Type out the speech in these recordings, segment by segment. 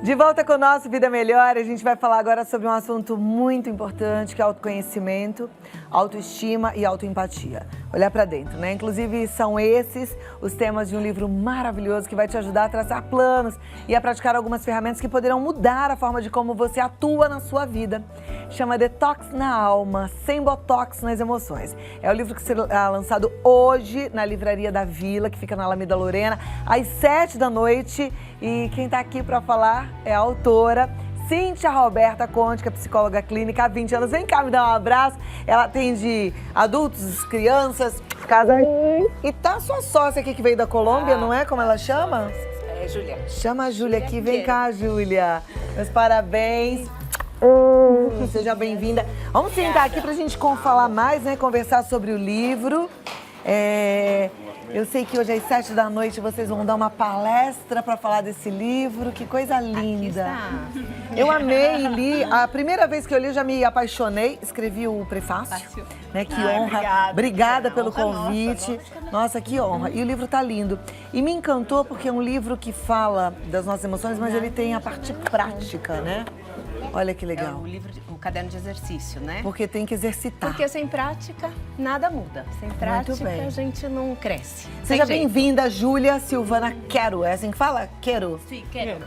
De volta com o nosso Vida Melhor, a gente vai falar agora sobre um assunto muito importante, que é autoconhecimento, autoestima e autoempatia. Olhar para dentro, né? Inclusive, são esses os temas de um livro maravilhoso que vai te ajudar a traçar planos e a praticar algumas ferramentas que poderão mudar a forma de como você atua na sua vida. Chama Detox na Alma, sem botox nas emoções. É o livro que será lançado hoje na Livraria da Vila, que fica na Alameda Lorena, às 7 da noite. E quem está aqui para falar é a autora Cíntia Roberta Conte, que é psicóloga clínica há 20 anos. Vem cá me dar um abraço. Ela atende adultos, crianças, casais. E tá sua sócia aqui que veio da Colômbia, não é? Como ela chama? É, Júlia. Chama a Júlia aqui. Vem cá, Júlia. Meus parabéns. Seja bem-vinda. Vamos sentar aqui pra gente falar mais, né? Conversar sobre o livro. Eu sei que hoje às 7 da noite vocês vão dar uma palestra para falar desse livro. Que coisa linda. Eu amei e li. A primeira vez que eu li, eu já me apaixonei. Escrevi o prefácio. Né? Que honra. Obrigada pelo convite. Nossa, que honra. E o livro tá lindo. E me encantou porque é um livro que fala das nossas emoções, mas ele tem a parte prática, né? Olha que legal. É o livro, o caderno de exercício, né? Porque tem que exercitar. Porque sem prática, nada muda. Sem prática, a gente não cresce. Seja bem-vinda, Júlia Silvana Quero. É assim que fala? Quero? Sim, quero.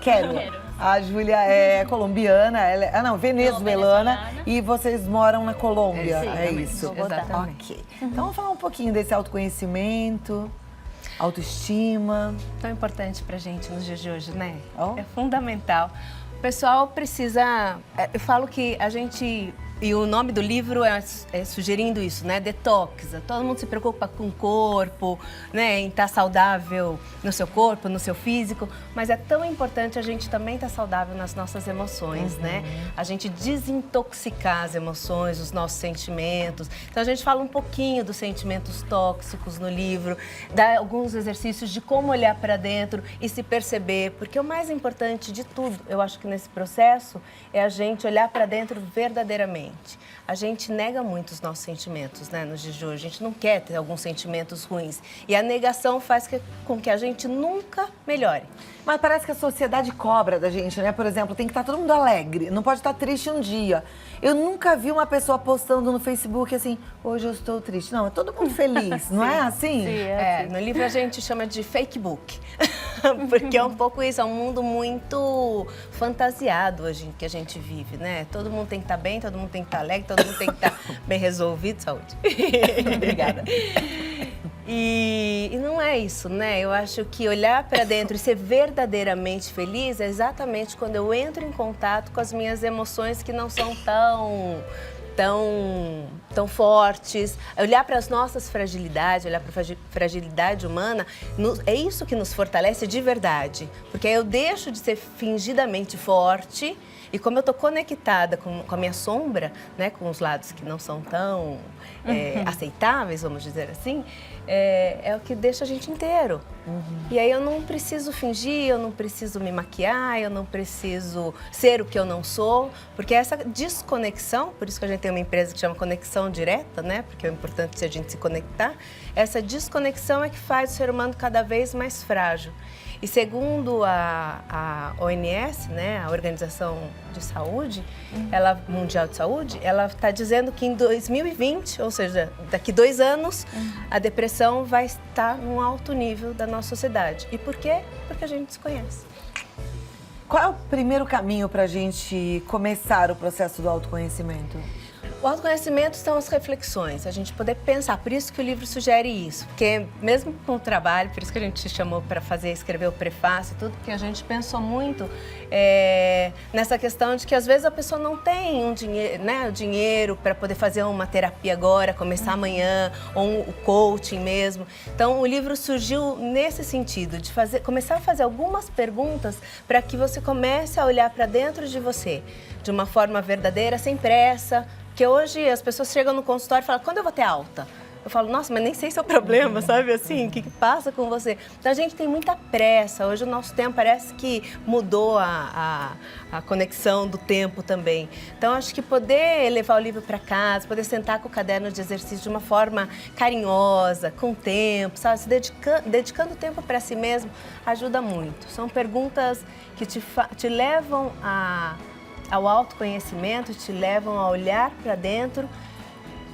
A Júlia é colombiana, venezuelana. E vocês moram na Colômbia, é isso? Exatamente. Ok. Então vamos falar um pouquinho desse autoconhecimento, autoestima. Tão importante pra gente nos dias de hoje, né? Oh. É fundamental. O pessoal precisa... Eu falo que a gente... E o nome do livro é sugerindo isso, né? Detox. Todo mundo se preocupa com o corpo, né? Em estar saudável no seu corpo, no seu físico. Mas é tão importante a gente também estar saudável nas nossas emoções, né? A gente desintoxicar as emoções, os nossos sentimentos. Então a gente fala um pouquinho dos sentimentos tóxicos no livro, dá alguns exercícios de como olhar para dentro e se perceber. Porque o mais importante de tudo, eu acho que nesse processo, é a gente olhar para dentro verdadeiramente. A gente nega muito os nossos sentimentos, né, nos dias de hoje. A gente não quer ter alguns sentimentos ruins. E a negação faz com que a gente nunca melhore. Mas parece que a sociedade cobra da gente, né? Por exemplo, tem que estar todo mundo alegre, não pode estar triste um dia. Eu nunca vi uma pessoa postando no Facebook assim, hoje eu estou triste. Não, é todo mundo feliz, não é assim? Sim, assim. No livro a gente chama de fake book, porque é um pouco isso, é um mundo muito fantasiado hoje que a gente vive, né? Todo mundo tem que estar bem, todo mundo tem que estar alegre, todo mundo tem que estar bem resolvido. Saúde. Obrigada. E não é isso, né? Eu acho que olhar para dentro e ser verdadeiramente feliz é exatamente quando eu entro em contato com as minhas emoções que não são tão fortes, olhar para as nossas fragilidades, olhar para a fragilidade humana, é isso que nos fortalece de verdade. Porque aí eu deixo de ser fingidamente forte e como eu estou conectada com a minha sombra, né, com os lados que não são tão aceitáveis, vamos dizer assim, é o que deixa a gente inteiro. E aí eu não preciso fingir, eu não preciso me maquiar, eu não preciso ser o que eu não sou, porque essa desconexão, por isso que a gente tem uma empresa que chama Conexão Direta, né? Porque é importante a gente se conectar, essa desconexão é que faz o ser humano cada vez mais frágil. E segundo a OMS, né, a Organização de Saúde, Mundial de Saúde, ela está dizendo que em 2020, ou seja, daqui 2 anos, a depressão vai estar num alto nível da nossa sociedade. E por quê? Porque a gente desconhece. Qual é o primeiro caminho para a gente começar o processo do autoconhecimento? O autoconhecimento são as reflexões, a gente poder pensar, por isso que o livro sugere isso, porque mesmo com o trabalho, por isso que a gente te chamou para escrever o prefácio e tudo, porque a gente pensou muito nessa questão de que às vezes a pessoa não tem o dinheiro para poder fazer uma terapia agora, começar amanhã, ou o coaching mesmo. Então o livro surgiu nesse sentido, de começar a fazer algumas perguntas para que você comece a olhar para dentro de você, de uma forma verdadeira, sem pressa. Porque hoje as pessoas chegam no consultório e falam, quando eu vou ter alta? eu falo, nossa, mas nem sei seu problema, sabe assim? O que passa com você? Então a gente tem muita pressa. Hoje o nosso tempo parece que mudou a conexão do tempo também. Então acho que poder levar o livro para casa, poder sentar com o caderno de exercício de uma forma carinhosa, com tempo, sabe? Se dedicando tempo para si mesmo, ajuda muito. São perguntas que te levam ao autoconhecimento, te levam a olhar para dentro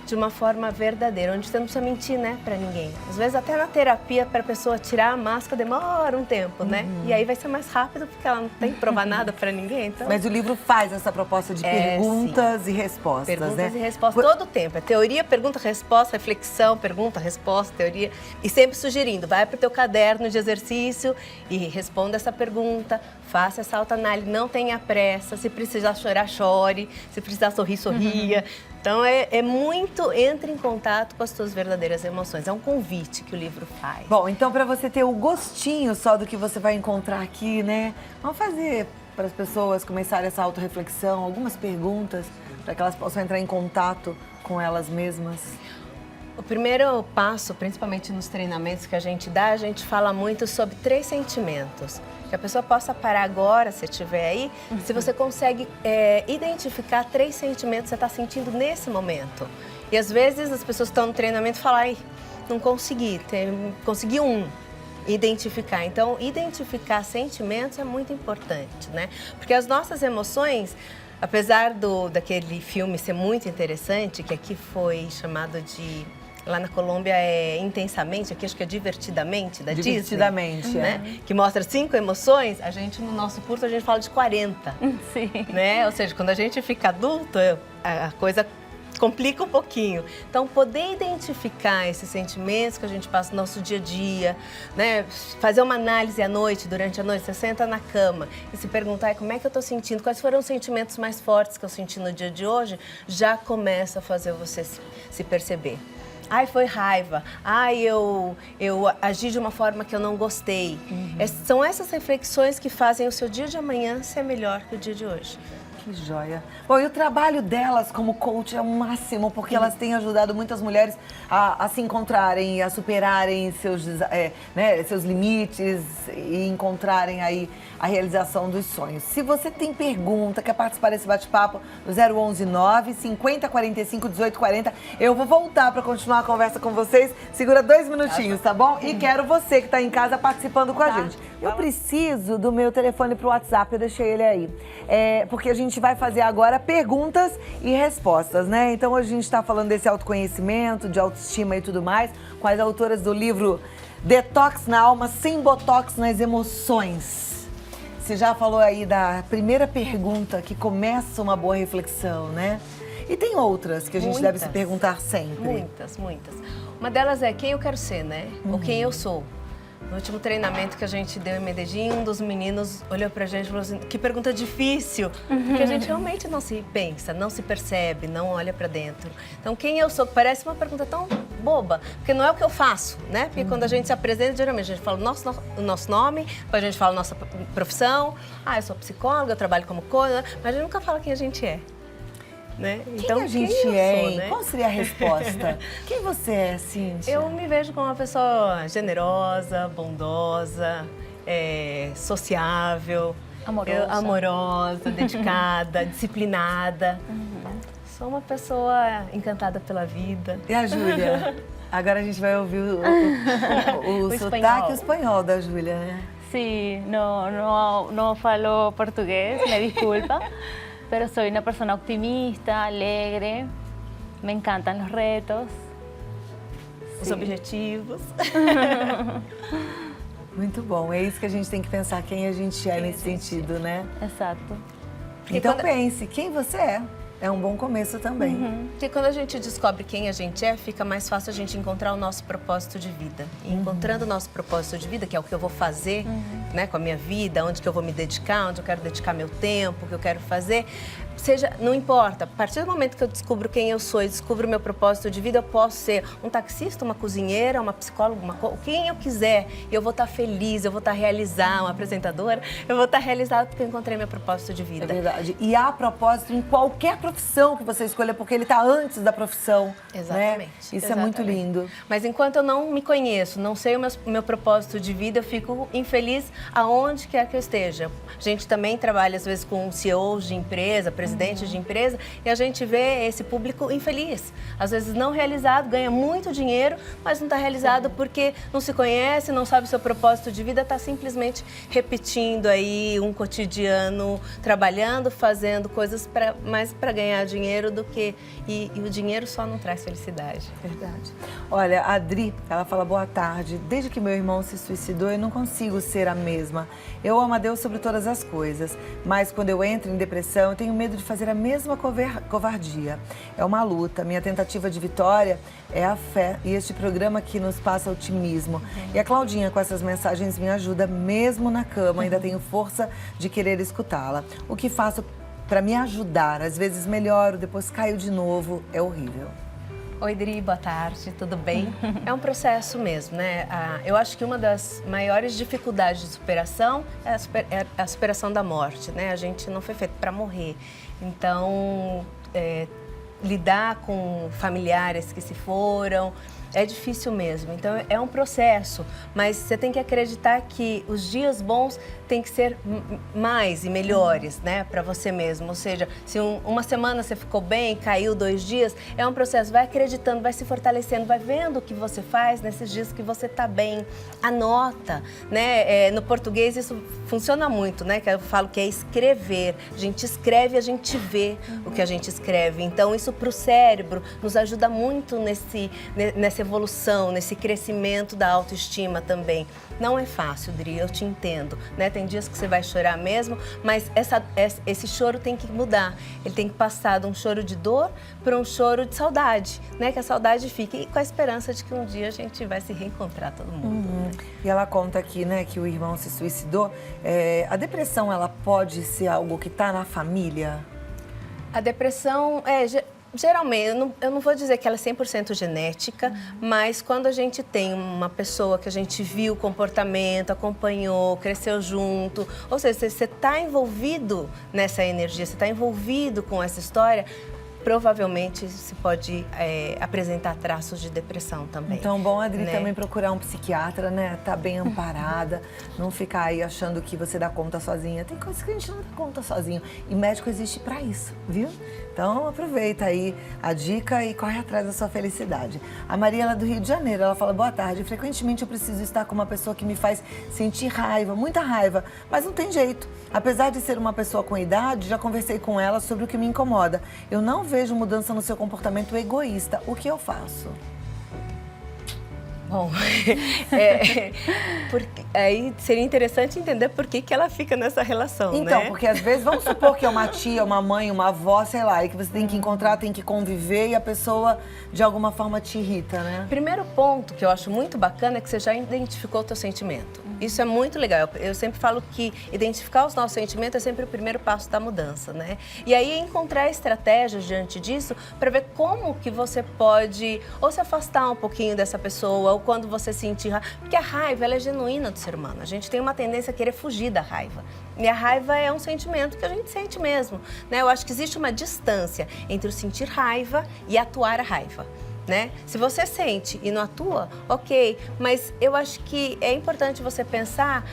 de uma forma verdadeira, onde você não precisa mentir, né, para ninguém. Às vezes até na terapia, para a pessoa tirar a máscara, demora um tempo, né? E aí vai ser mais rápido, porque ela não tem que provar nada para ninguém. Então... Mas o livro faz essa proposta de perguntas e respostas, perguntas, né? E respostas todo o tempo. É teoria, pergunta, resposta, reflexão, pergunta, resposta, teoria. E sempre sugerindo, vai para o teu caderno de exercício e responda essa pergunta, faça essa autoanálise, não tenha pressa. Se precisar chorar, chore. Se precisar sorrir, sorria. Então, é muito, entre em contato com as suas verdadeiras emoções. É um convite que o livro faz. Bom, então para você ter o gostinho só do que você vai encontrar aqui, né? Vamos fazer para as pessoas começarem essa autorreflexão, algumas perguntas, para que elas possam entrar em contato com elas mesmas. O primeiro passo, principalmente nos treinamentos que a gente dá, a gente fala muito sobre 3 sentimentos. Que a pessoa possa parar agora, se estiver aí, se você consegue identificar 3 sentimentos que você está sentindo nesse momento. E às vezes as pessoas que estão no treinamento falam, ai, não consegui, consegui um. Identificar. Então, identificar sentimentos é muito importante, né? Porque as nossas emoções, apesar daquele filme ser muito interessante, que aqui foi chamado de... Lá na Colômbia é Intensamente, aqui acho que é Divertidamente, da Disney. Divertidamente, né? Que mostra 5 emoções, a gente no nosso curso a gente fala de 40. Sim. Né? Ou seja, quando a gente fica adulto, a coisa complica um pouquinho. Então, poder identificar esses sentimentos que a gente passa no nosso dia a dia, né? Fazer uma análise à noite, durante a noite, você senta na cama e se perguntar como é que eu estou sentindo, quais foram os sentimentos mais fortes que eu senti no dia de hoje, já começa a fazer você se perceber. Ai, foi raiva. Ai, eu agi de uma forma que eu não gostei. São essas reflexões que fazem o seu dia de amanhã ser melhor que o dia de hoje. Que joia. Bom, e o trabalho delas como coach é o máximo, porque elas têm ajudado muitas mulheres a se encontrarem, a superarem seus limites e encontrarem aí a realização dos sonhos. Se você tem pergunta, quer participar desse bate-papo, no 011 9 50 45 18 40, eu vou voltar para continuar a conversa com vocês. Segura 2 minutinhos, tá bom? E quero você que está em casa participando com a gente. Eu preciso do meu telefone pro WhatsApp, eu deixei ele aí. Porque a gente vai fazer agora perguntas e respostas, né? Então hoje a gente está falando desse autoconhecimento, de autoestima e tudo mais, com as autoras do livro Detox na Alma, Sem Botox nas Emoções. Você já falou aí da primeira pergunta que começa uma boa reflexão, né? E tem outras que a gente deve se perguntar sempre. Muitas. Uma delas é quem eu quero ser, né? Ou quem eu sou. No último treinamento que a gente deu em Medellín, um dos meninos olhou pra gente e falou assim, que pergunta difícil, porque a gente realmente não se pensa, não se percebe, não olha pra dentro. Então, quem eu sou? Parece uma pergunta tão boba, porque não é o que eu faço, né? Porque quando a gente se apresenta, geralmente a gente fala o nosso nome, depois a gente fala a nossa profissão, eu sou psicóloga, eu trabalho como coisa, mas a gente nunca fala quem a gente é. Né? Então, quem a gente é, hein? Né? Qual seria a resposta? Quem você é, Cíntia? Eu me vejo como uma pessoa generosa, bondosa, sociável, amorosa, dedicada, disciplinada. Sou uma pessoa encantada pela vida. E a Júlia? Agora a gente vai ouvir o sotaque espanhol da Júlia, né? Sí, no falo portugués, me disculpa. Pero soy una persona optimista, alegre, me encantan los retos. Os objetivos. Muito bom, é isso que a gente tem que pensar, quem a gente é nesse sentido, né? Exato. Então pense, quem você é. É um bom começo também. Porque quando a gente descobre quem a gente é, fica mais fácil a gente encontrar o nosso propósito de vida. E encontrando o nosso propósito de vida, que é o que eu vou fazer, né, com a minha vida, onde que eu vou me dedicar, onde eu quero dedicar meu tempo, o que eu quero fazer, seja, não importa, a partir do momento que eu descubro quem eu sou e descubro o meu propósito de vida, eu posso ser um taxista, uma cozinheira, uma psicóloga, quem eu quiser, e eu vou estar feliz, eu vou estar realizada, uma apresentadora, eu vou estar realizada porque eu encontrei meu propósito de vida. É verdade. E há propósito em qualquer profissão que você escolha, porque ele está antes da profissão. Exatamente. Né? Isso exatamente. é muito lindo. Mas enquanto eu não me conheço, não sei o meu propósito de vida, eu fico infeliz aonde quer que eu esteja. A gente também trabalha, às vezes, com CEOs de empresa, presidentes de empresa, e a gente vê esse público infeliz. Às vezes não realizado, ganha muito dinheiro, mas não está realizado porque não se conhece, não sabe o seu propósito de vida, está simplesmente repetindo aí um cotidiano, trabalhando, fazendo coisas mais para ganhar dinheiro do que... E o dinheiro só não traz felicidade. Verdade. Olha, a Adri, ela fala, boa tarde. Desde que meu irmão se suicidou, eu não consigo ser a mesma. Eu amo a Deus sobre todas as coisas, mas quando eu entro em depressão, eu tenho medo de fazer a mesma covardia. É uma luta. Minha tentativa de vitória é a fé e este programa que nos passa otimismo. E a Claudinha, com essas mensagens, me ajuda mesmo na cama. Ainda tenho força de querer escutá-la. O que faço para me ajudar? Às vezes melhoro, depois caio de novo. É horrível. Oi, Dri, boa tarde, tudo bem? É um processo mesmo, né? Eu acho que uma das maiores dificuldades de superação é a superação da morte, né? A gente não foi feito para morrer. Então, lidar com familiares que se foram é difícil mesmo. Então, é um processo, mas você tem que acreditar que os dias bons têm que ser mais e melhores, né, para você mesmo. Ou seja, se uma semana você ficou bem, caiu 2 dias, é um processo. Vai acreditando, vai se fortalecendo, vai vendo o que você faz nesses dias que você está bem. Anota, né? No português isso funciona muito, né? Que eu falo que é escrever. A gente escreve, a gente vê o que a gente escreve. Então, isso para o cérebro nos ajuda muito nessa evolução, nesse crescimento da autoestima também. Não é fácil, Dri, eu te entendo, né? Tem dias que você vai chorar mesmo, mas esse choro tem que mudar. Ele tem que passar de um choro de dor para um choro de saudade, né? Que a saudade fique com a esperança de que um dia a gente vai se reencontrar todo mundo. E ela conta aqui, né, que o irmão se suicidou. A depressão, ela pode ser algo que está na família? A depressão geralmente, eu não vou dizer que ela é 100% genética, mas quando a gente tem uma pessoa que a gente viu o comportamento, acompanhou, cresceu junto, ou seja, você está envolvido nessa energia, você está envolvido com essa história, provavelmente se pode apresentar traços de depressão também. Então, bom, Adri, né? também procurar um psiquiatra, né? Tá bem amparada, não ficar aí achando que você dá conta sozinha. Tem coisas que a gente não dá conta sozinho. E médico existe pra isso, viu? Então, aproveita aí a dica e corre atrás da sua felicidade. A Maria, ela é do Rio de Janeiro, ela fala, boa tarde, frequentemente eu preciso estar com uma pessoa que me faz sentir raiva, muita raiva, mas não tem jeito. Apesar de ser uma pessoa com idade, já conversei com ela sobre o que me incomoda. Eu não vejo mudança no seu comportamento egoísta. O que eu faço? Bom, porque aí seria interessante entender por que ela fica nessa relação, então, né? porque às vezes, vamos supor que é uma tia, uma mãe, uma avó, sei lá, e que você tem que encontrar, tem que conviver e a pessoa, de alguma forma, te irrita, né? Primeiro ponto que eu acho muito bacana é que você já identificou o teu sentimento. Isso é muito legal. Eu sempre falo que identificar os nossos sentimentos é sempre o primeiro passo da mudança, né? E aí encontrar estratégias diante disso para ver como que você pode ou se afastar um pouquinho dessa pessoa, ou quando você sentir raiva. Porque a raiva, ela é genuína do ser humano. A gente tem uma tendência a querer fugir da raiva. E a raiva é um sentimento que a gente sente mesmo, né? Eu acho que existe uma distância entre o sentir raiva e atuar a raiva. Né? Se você sente e não atua, ok, mas eu acho que é importante você pensar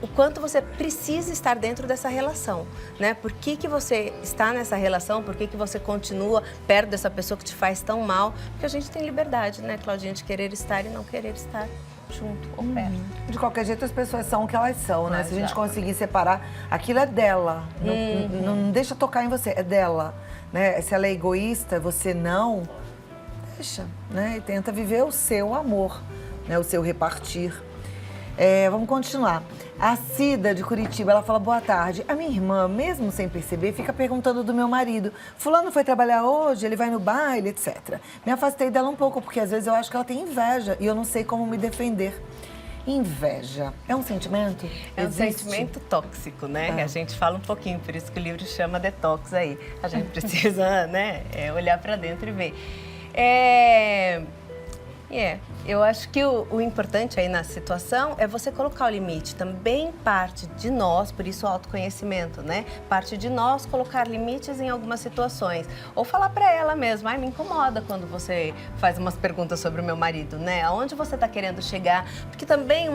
o quanto você precisa estar dentro dessa relação, né? Por que você está nessa relação, por que você continua perto dessa pessoa que te faz tão mal, porque a gente tem liberdade, né, Claudinha, de querer estar e não querer estar junto ou perto. De qualquer jeito, as pessoas são o que elas são, né? Se a gente conseguir separar, aquilo é dela, não deixa tocar em você, é dela, né? Se ela é egoísta, você não... Deixa, né? E tenta viver o seu amor, né? O seu repartir. Vamos continuar. A Cida, de Curitiba, ela fala, boa tarde. A minha irmã, mesmo sem perceber, fica perguntando do meu marido. Fulano foi trabalhar hoje, ele vai no baile, etc. Me afastei dela um pouco, porque às vezes eu acho que ela tem inveja e eu não sei como me defender. Inveja é um sentimento? É um Existe? sentimento tóxico, né? A gente fala um pouquinho, por isso que o livro chama Detox aí. A gente precisa, né, olhar para dentro e ver. Eu acho que o importante aí na situação é você colocar o limite. Também parte de nós, por isso o autoconhecimento, né? Parte de nós colocar limites em algumas situações. Ou falar para ela mesmo, me incomoda quando você faz umas perguntas sobre o meu marido, né? Aonde você está querendo chegar? Porque também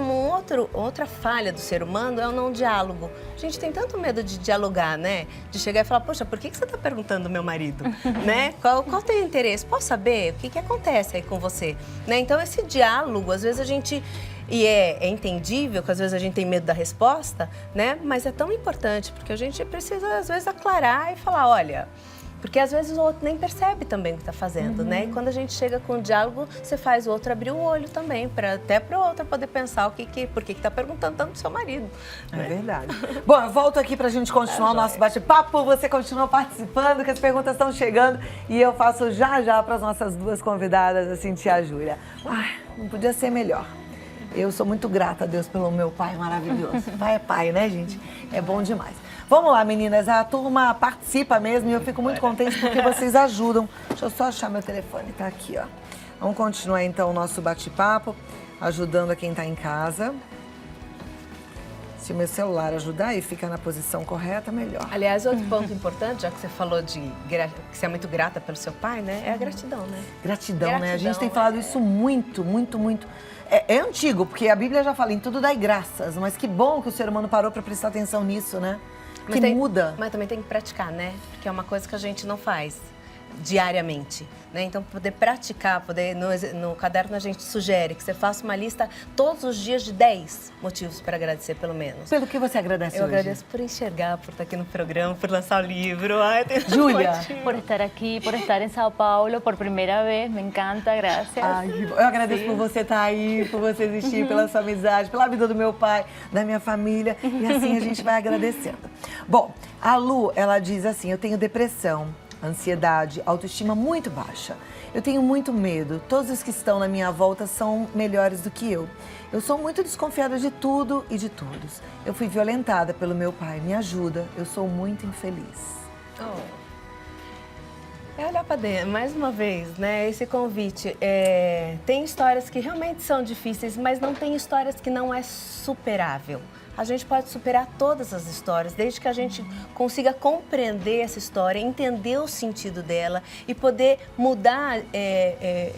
outra falha do ser humano é o não diálogo. A gente tem tanto medo de dialogar, né? De chegar e falar, poxa, por que você está perguntando do meu marido? Né? Qual o teu interesse? Posso saber o que acontece aí com você? Né? Então, esse diálogo, às vezes a gente... E é entendível que às vezes a gente tem medo da resposta, né? Mas é tão importante, porque a gente precisa, às vezes, aclarar e falar, olha... Porque às vezes o outro nem percebe também o que está fazendo, né? E quando a gente chega com o diálogo, você faz o outro abrir o olho também, até para o outro poder pensar por que está perguntando tanto do seu marido. É Né? verdade. Bom, eu volto aqui para a gente continuar o nosso bate-papo. Você continua participando, que as perguntas estão chegando. E eu faço já para as nossas duas convidadas, a Cintia e a Júlia. Ai, não podia ser melhor. Eu sou muito grata a Deus pelo meu pai maravilhoso. Pai é pai, né, gente? É bom demais. Vamos lá, meninas. A turma participa mesmo e eu fico muito contente porque vocês ajudam. Deixa eu só achar meu telefone, tá aqui, ó. Vamos continuar, então, o nosso bate-papo, ajudando a quem tá em casa. Se o meu celular ajudar e ficar na posição correta, melhor. Aliás, outro ponto importante, já que você falou que você é muito grata pelo seu pai, né? É a gratidão, né? Gratidão, né? A gente tem falado isso muito. É antigo, porque a Bíblia já fala em tudo dai graças, mas que bom que o ser humano parou para prestar atenção nisso, né? Mas muda. Mas também tem que praticar, né? Porque é uma coisa que a gente não faz diariamente, né? Então, poder praticar, no caderno a gente sugere que você faça uma lista todos os dias de 10 motivos para agradecer, pelo menos. Pelo que você agradece Eu hoje? agradeço por enxergar, por estar aqui no programa, por lançar o livro. Ai, Júlia. Por estar aqui, por estar em São Paulo por primeira vez, me encanta, graças. Ai, eu agradeço por você estar aí, por você existir, pela sua amizade, pela vida do meu pai, da minha família, e assim a gente vai agradecendo. Bom, a Lu, ela diz assim, eu tenho depressão, ansiedade, autoestima muito baixa. Eu tenho muito medo. Todos os que estão na minha volta são melhores do que eu. Eu sou muito desconfiada de tudo e de todos. Eu fui violentada pelo meu pai. Me ajuda. Eu sou muito infeliz. É olhar para dentro, mais uma vez, né? Esse convite. Tem histórias que realmente são difíceis, mas não tem histórias que não é superável. A gente pode superar todas as histórias, desde que a gente consiga compreender essa história, entender o sentido dela e poder mudar,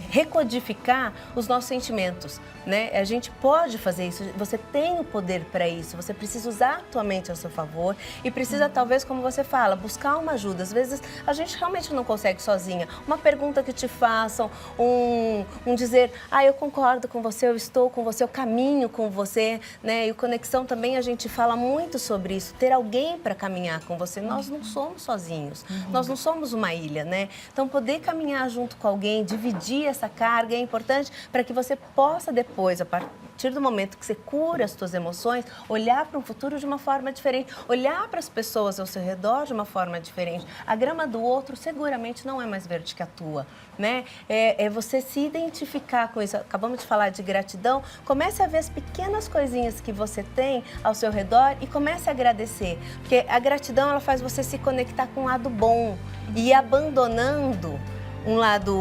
recodificar os nossos sentimentos, né? A gente pode fazer isso, você tem o poder para isso, você precisa usar a tua mente ao seu favor e precisa, talvez, como você fala, buscar uma ajuda. Às vezes, a gente realmente não consegue sozinha. Uma pergunta que te façam, um dizer, eu concordo com você, eu estou com você, eu caminho com você, né? E o Conexão também a gente fala muito sobre isso, ter alguém para caminhar com você. Nós não somos sozinhos, nós não somos uma ilha, né? Então, poder caminhar junto com alguém, dividir essa carga é importante para que você possa depois, a partir do momento que você cura as suas emoções, olhar para um futuro de uma forma diferente, olhar para as pessoas ao seu redor de uma forma diferente. A grama do outro seguramente não é mais verde que a tua, né? É você se identificar com isso. Acabamos de falar de gratidão. Comece a ver as pequenas coisinhas que você tem ao seu redor e comece a agradecer. Porque a gratidão, ela faz você se conectar com um lado bom e ir abandonando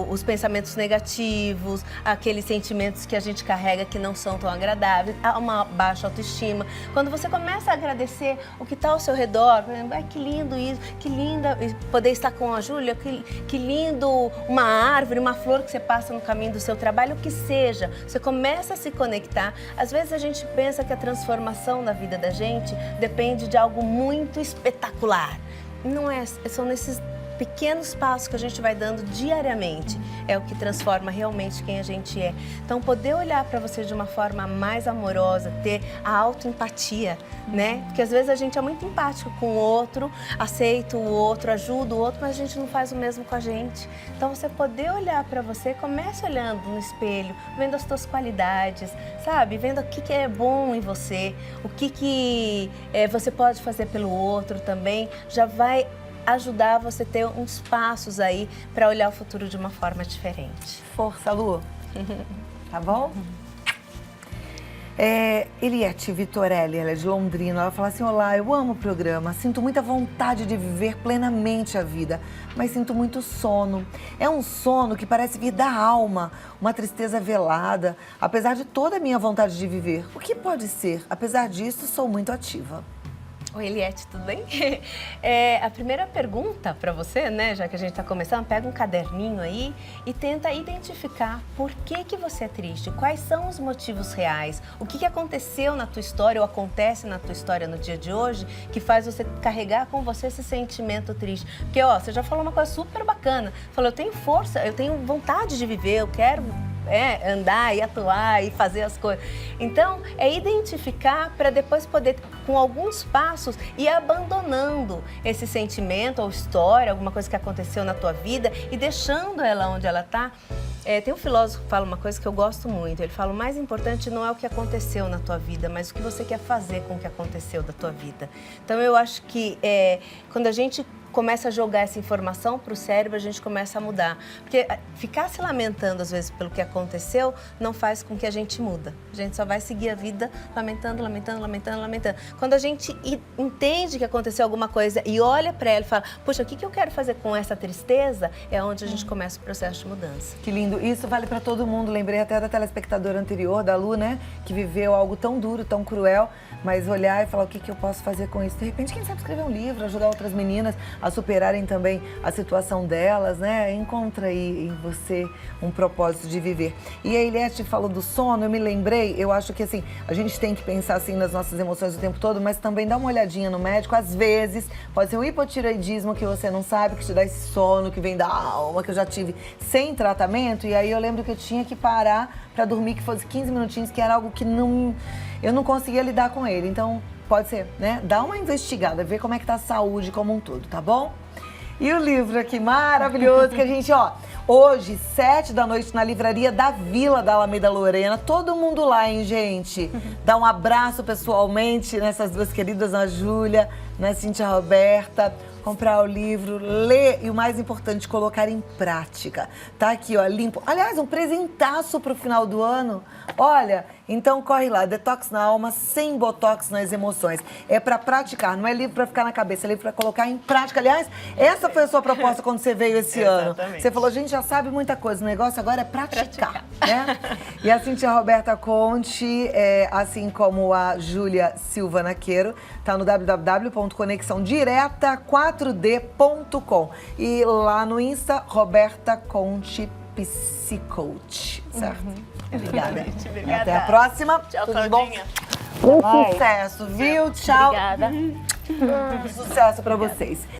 os pensamentos negativos, aqueles sentimentos que a gente carrega que não são tão agradáveis, há uma baixa autoestima. Quando você começa a agradecer o que está ao seu redor, que lindo isso, que linda poder estar com a Júlia, que lindo uma árvore, uma flor que você passa no caminho do seu trabalho, o que seja, você começa a se conectar. Às vezes a gente pensa que a transformação na vida da gente depende de algo muito espetacular. Não é, são nesses pequenos passos que a gente vai dando diariamente é o que transforma realmente quem a gente é. Então, poder olhar para você de uma forma mais amorosa, ter a autoempatia, né? Porque às vezes a gente é muito empático com o outro, aceita o outro, ajuda o outro, mas a gente não faz o mesmo com a gente. Então, você poder olhar para você, comece olhando no espelho, vendo as suas qualidades, sabe? Vendo o que é bom em você, o que você pode fazer pelo outro também, já vai ajudar você a ter uns passos aí para olhar o futuro de uma forma diferente. Força, Lu. Tá bom? Eliette Vitorelli, ela é de Londrina, ela fala assim: olá, eu amo o programa, sinto muita vontade de viver plenamente a vida, mas sinto muito sono. É um sono que parece vir da alma, uma tristeza velada, apesar de toda a minha vontade de viver. O que pode ser? Apesar disso, sou muito ativa. Oi, Eliette, tudo bem? A primeira pergunta para você, né, já que a gente está começando, pega um caderninho aí e tenta identificar por que você é triste, quais são os motivos reais, o que aconteceu na tua história ou acontece na tua história no dia de hoje que faz você carregar com você esse sentimento triste. Porque, ó, você já falou uma coisa super bacana, falou, eu tenho força, eu tenho vontade de viver, eu quero andar e atuar e fazer as coisas. Então, é identificar para depois poder, com alguns passos, ir abandonando esse sentimento ou história, alguma coisa que aconteceu na tua vida e deixando ela onde ela está. Tem um filósofo que fala uma coisa que eu gosto muito. Ele fala, o mais importante não é o que aconteceu na tua vida, mas o que você quer fazer com o que aconteceu da tua vida. Então, eu acho que quando a gente começa a jogar essa informação para o cérebro, a gente começa a mudar. Porque ficar se lamentando, às vezes, pelo que aconteceu, não faz com que a gente muda. A gente só vai seguir a vida lamentando, lamentando, lamentando, lamentando. Quando a gente entende que aconteceu alguma coisa e olha para ela e fala, poxa, o que eu quero fazer com essa tristeza? É onde a gente começa o processo de mudança. Que lindo. Isso vale para todo mundo. Lembrei até da telespectadora anterior, da Lu, né? Que viveu algo tão duro, tão cruel, mas olhar e falar, o que eu posso fazer com isso? De repente, quem sabe escrever um livro, ajudar outras meninas a superarem também a situação delas, né? Encontra aí em você um propósito de viver. E a Eliette falou do sono, eu me lembrei, eu acho que assim, a gente tem que pensar assim nas nossas emoções o tempo todo, mas também dá uma olhadinha no médico, às vezes pode ser um hipotireoidismo que você não sabe, que te dá esse sono que vem da alma, que eu já tive sem tratamento, e aí eu lembro que eu tinha que parar para dormir, que fosse 15 minutinhos, que era algo que eu não conseguia lidar com ele, então pode ser, né? Dá uma investigada, ver como é que tá a saúde como um todo, tá bom? E o livro aqui maravilhoso que a gente, ó, hoje, 7 da noite, na livraria da Vila da Alameda Lorena, todo mundo lá, hein, gente? Dá um abraço pessoalmente nessas duas queridas, na Júlia, na Cíntia Roberta. Comprar o livro, ler e o mais importante, colocar em prática. Tá aqui, ó, limpo. Aliás, um presentaço pro final do ano. Olha, então corre lá, Detox na Alma, sem botox nas emoções. É pra praticar, não é livro pra ficar na cabeça, é livro pra colocar em prática. Aliás, essa foi a sua proposta quando você veio esse ano. Você falou, gente, já sabe muita coisa, o negócio agora é praticar. Né? E a Cíntia Roberta Conte, assim como a Júlia Silva Naqueiro, tá no www.conexãodireta4d.com e lá no Insta, Roberta Conte Psicoach, certo? Obrigada. Obrigada. Até a próxima. Tchau, tudo Claudinha. bom? Sucesso, viu? Tchau. Obrigada. Sucesso pra vocês.